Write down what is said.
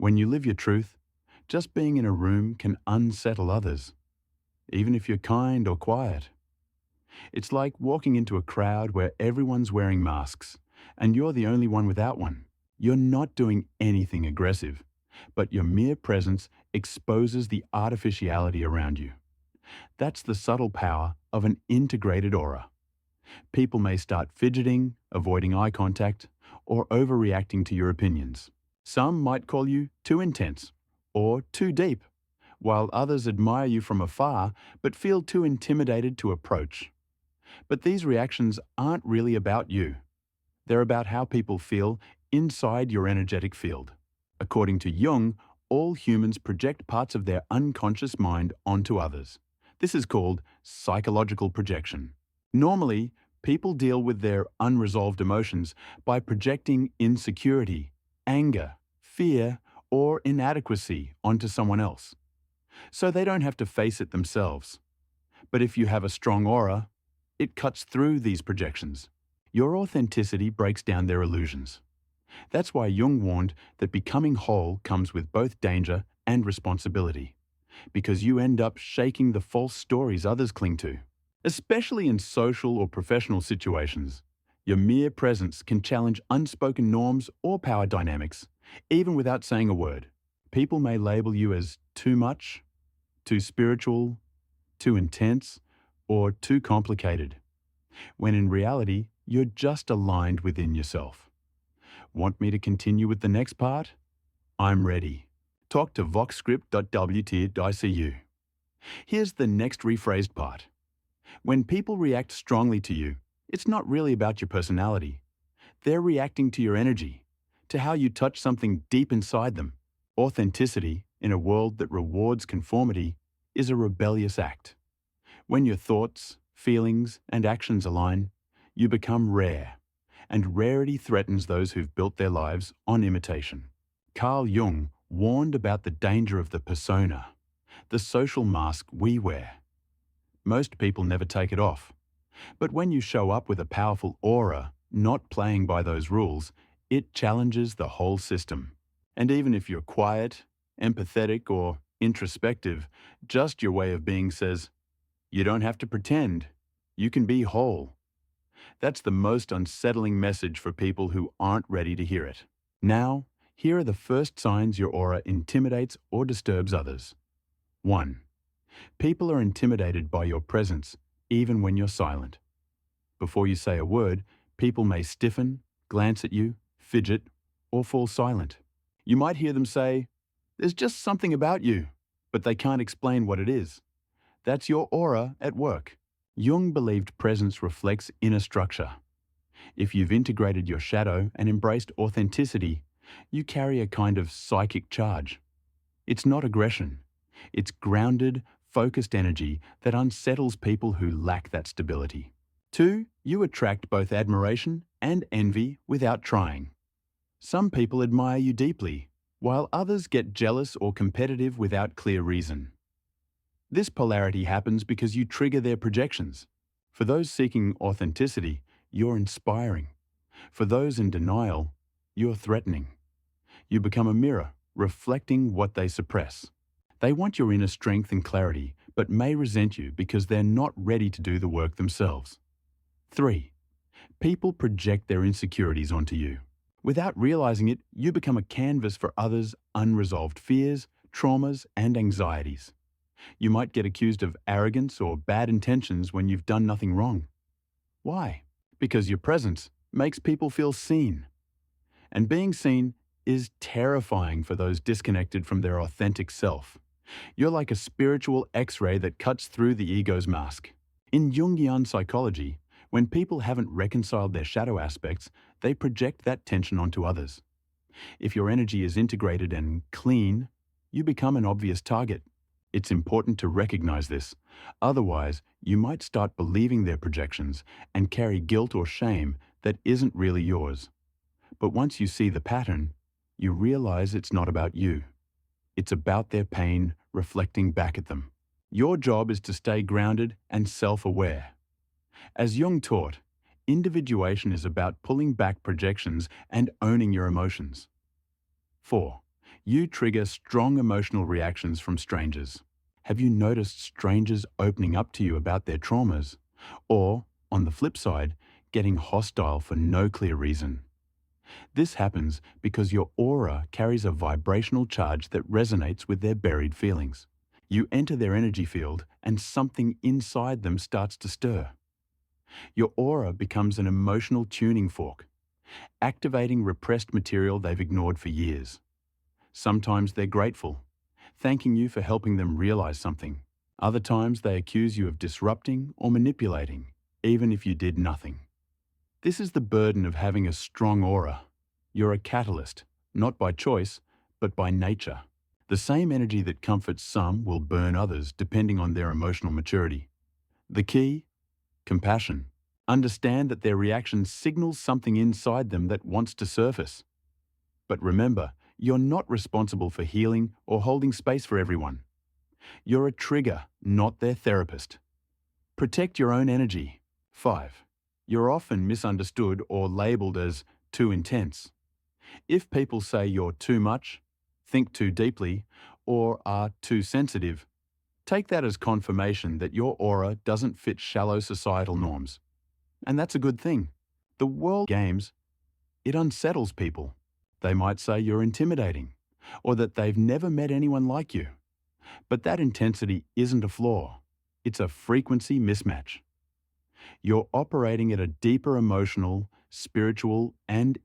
When you live your truth, just being in a room can unsettle others, even if you're kind or quiet. It's like walking into a crowd where everyone's wearing masks, and you're the only one without one. You're not doing anything aggressive, but your mere presence exposes the artificiality around you. That's the subtle power of an integrated aura. People may start fidgeting, avoiding eye contact, or overreacting to your opinions. Some might call you too intense or too deep, while others admire you from afar but feel too intimidated to approach. But these reactions aren't really about you. They're about how people feel inside your energetic field. According to Jung, all humans project parts of their unconscious mind onto others. This is called psychological projection. Normally, people deal with their unresolved emotions by projecting insecurity, anger, fear, or inadequacy onto someone else, so they don't have to face it themselves. But if you have a strong aura, it cuts through these projections. Your authenticity breaks down their illusions. That's why Jung warned that becoming whole comes with both danger and responsibility, because you end up shaking the false stories others cling to. Especially in social or professional situations, your mere presence can challenge unspoken norms or power dynamics, even without saying a word. People may label you as too much, too spiritual, too intense, or too complicated, when in reality, you're just aligned within yourself. Want me to continue with the next part? I'm ready. Talk to voxscript.wt.icu. Here's the next rephrased part. When people react strongly to you, it's not really about your personality. They're reacting to your energy, to how you touch something deep inside them. Authenticity, in a world that rewards conformity, is a rebellious act. When your thoughts, feelings, and actions align, you become rare, and rarity threatens those who've built their lives on imitation. Carl Jung warned about the danger of the persona, the social mask we wear. Most people never take it off. But when you show up with a powerful aura, not playing by those rules, it challenges the whole system. And even if you're quiet, empathetic, or introspective, just your way of being says, you don't have to pretend. You can be whole. That's the most unsettling message for people who aren't ready to hear it. Now, here are the first signs your aura intimidates or disturbs others. 1. People are intimidated by your presence, even when you're silent. Before you say a word, people may stiffen, glance at you, fidget, or fall silent. You might hear them say, "There's just something about you," but they can't explain what it is. That's your aura at work. Jung believed presence reflects inner structure. If you've integrated your shadow and embraced authenticity, you carry a kind of psychic charge. It's not aggression. It's grounded, focused energy that unsettles people who lack that stability. 2. You attract both admiration and envy without trying. Some people admire you deeply, while others get jealous or competitive without clear reason. This polarity happens because you trigger their projections. For those seeking authenticity, you're inspiring. For those in denial, you're threatening. You become a mirror, reflecting what they suppress. They want your inner strength and clarity, but may resent you because they're not ready to do the work themselves. 3. People project their insecurities onto you. Without realizing it, you become a canvas for others' unresolved fears, traumas, and anxieties. You might get accused of arrogance or bad intentions when you've done nothing wrong. Why? Because your presence makes people feel seen. And being seen is terrifying for those disconnected from their authentic self. You're like a spiritual X-ray that cuts through the ego's mask. In Jungian psychology, when people haven't reconciled their shadow aspects, they project that tension onto others. If your energy is integrated and clean, you become an obvious target. It's important to recognize this. Otherwise, you might start believing their projections and carry guilt or shame that isn't really yours. But once you see the pattern, you realize it's not about you. It's about their pain reflecting back at them. Your job is to stay grounded and self-aware. As Jung taught, individuation is about pulling back projections and owning your emotions. 4. You trigger strong emotional reactions from strangers. Have you noticed strangers opening up to you about their traumas? Or, on the flip side, getting hostile for no clear reason? This happens because your aura carries a vibrational charge that resonates with their buried feelings. You enter their energy field and something inside them starts to stir. Your aura becomes an emotional tuning fork, activating repressed material they've ignored for years. Sometimes they're grateful, thanking you for helping them realize something. Other times they accuse you of disrupting or manipulating, even if you did nothing. This is the burden of having a strong aura. You're a catalyst, not by choice, but by nature. The same energy that comforts some will burn others depending on their emotional maturity. The key? Compassion. Understand that their reaction signals something inside them that wants to surface. But remember, you're not responsible for healing or holding space for everyone. You're a trigger, not their therapist. Protect your own energy. 5. You're often misunderstood or labeled as too intense. If people say you're too much, think too deeply, or are too sensitive, take that as confirmation that your aura doesn't fit shallow societal norms. And that's a good thing. The world games, it unsettles people. They might say you're intimidating, or that they've never met anyone like you. But that intensity isn't a flaw. It's a frequency mismatch. You're operating at a deeper emotional, spiritual, and